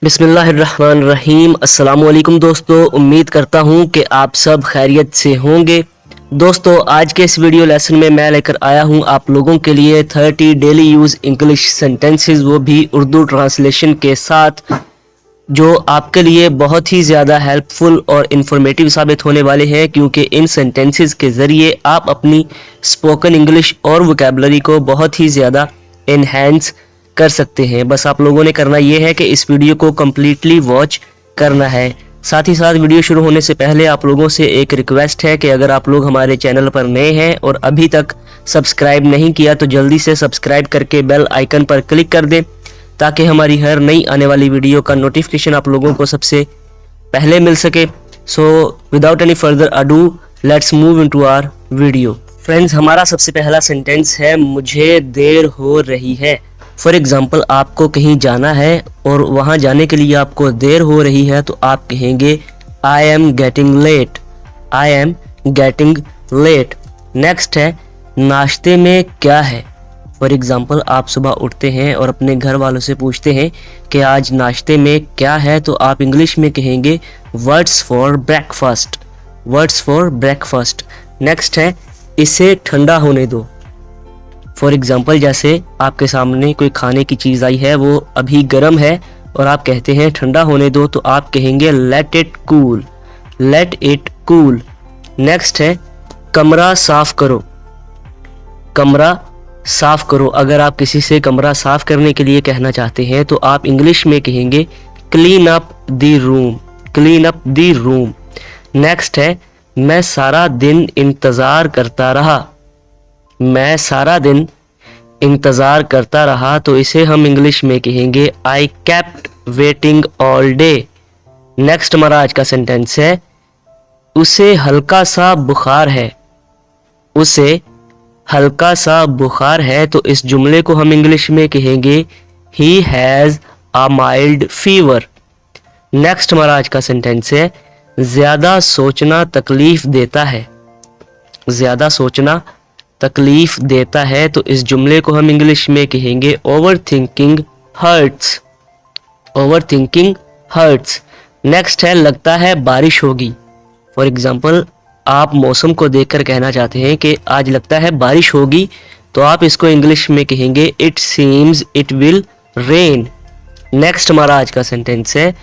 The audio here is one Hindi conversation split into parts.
बिस्मिल्लाहिर्रहमानिर्रहीम। अस्सलामुअलैकुम दोस्तों, उम्मीद करता हूँ कि आप सब खैरियत से होंगे। दोस्तों, आज के इस वीडियो लेसन में मैं लेकर आया हूँ आप लोगों के लिए 30 डेली यूज़ इंग्लिश सेंटेंसेस, वो भी उर्दू ट्रांसलेशन के साथ, जो आपके लिए बहुत ही ज़्यादा हेल्पफुल और इन्फॉर्मेटिव साबित होने वाले हैं, क्योंकि इन सेंटेंसेस के ज़रिए आप अपनी स्पोकन इंग्लिश और वोकैबुलरी को बहुत ही ज़्यादा इन्हेंस कर सकते हैं। बस आप लोगों ने करना ये है कि इस वीडियो को कम्प्लीटली वॉच करना है। साथ ही साथ वीडियो शुरू होने से पहले आप लोगों से एक रिक्वेस्ट है कि अगर आप लोग हमारे चैनल पर नए हैं और अभी तक सब्सक्राइब नहीं किया तो जल्दी से सब्सक्राइब करके बेल आइकन पर क्लिक कर दें, ताकि हमारी हर नई आने वाली वीडियो का नोटिफिकेशन आप लोगों को सबसे पहले मिल सके। So without any further ado, let's move into our video. Friends, हमारा सबसे पहला सेंटेंस है मुझे देर हो रही है। फॉर एग्जाम्पल, आपको कहीं जाना है और वहाँ जाने के लिए आपको देर हो रही है, तो आप कहेंगे I am getting late. I am getting late. Next है नाश्ते में क्या है। फॉर एग्जाम्पल, आप सुबह उठते हैं और अपने घर वालों से पूछते हैं कि आज नाश्ते में क्या है, तो आप इंग्लिश में कहेंगे what's for breakfast. What's for breakfast. Next है इसे ठंडा होने दो। फॉर एग्जाम्पल, जैसे आपके सामने कोई खाने की चीज़ आई है, वो अभी गर्म है और आप कहते हैं ठंडा होने दो, तो आप कहेंगे let it cool. Let it cool. Next है कमरा साफ करो। कमरा साफ करो। अगर आप किसी से कमरा साफ करने के लिए कहना चाहते हैं तो आप इंग्लिश में कहेंगे clean up the room. Clean up the room. Next है मैं सारा दिन इंतज़ार करता रहा। मैं सारा दिन इंतज़ार करता रहा, तो इसे हम इंग्लिश में कहेंगे I kept waiting all day. Next हमारा आज का सेंटेंस है उसे हल्का सा बुखार है। उसे हल्का सा बुखार है, तो इस जुमले को हम इंग्लिश में कहेंगे he has a mild fever. Next हमारा आज का सेंटेंस है ज़्यादा सोचना तकलीफ देता है। ज़्यादा सोचना तकलीफ देता है, तो इस जुमले को हम इंग्लिश में कहेंगे overthinking hurts. Overthinking hurts. Next है लगता है बारिश होगी। फॉर एग्जाम्पल, आप मौसम को देखकर कहना चाहते हैं कि आज लगता है बारिश होगी, तो आप इसको इंग्लिश में कहेंगे it seems it will rain. Next हमारा आज का सेंटेंस है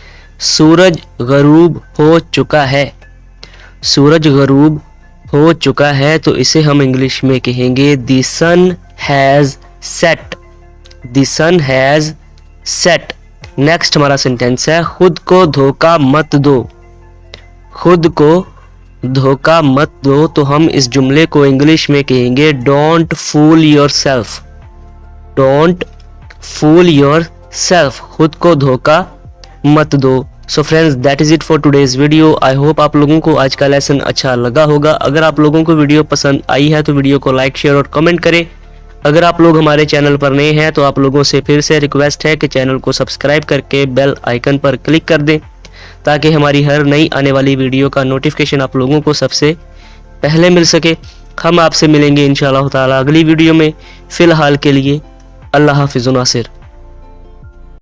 सूरज गरूब हो चुका है। सूरज गरूब हो चुका है, तो इसे हम इंग्लिश में कहेंगे the sun has set. The sun has set. Next हमारा सेंटेंस है खुद को धोखा मत दो। खुद को धोखा मत दो, तो हम इस जुमले को इंग्लिश में कहेंगे don't fool yourself. Don't fool yourself. खुद को धोखा मत दो। So friends, that is it for today's video. I hope आप लोगों को आज का लेसन अच्छा लगा होगा। अगर आप लोगों को वीडियो पसंद आई है तो वीडियो को लाइक, शेयर और कमेंट करें। अगर आप लोग हमारे चैनल पर नए हैं तो आप लोगों से फिर से रिक्वेस्ट है कि चैनल को सब्सक्राइब करके बेल आइकन पर क्लिक कर दें, ताकि हमारी हर नई आने वाली वीडियो का नोटिफिकेशन आप लोगों को सबसे पहले मिल सके। हम आपसे मिलेंगे इंशाअल्लाह ताला अगली वीडियो में। फ़िलहाल के लिए अल्लाह हाफ़िज़ नासिर।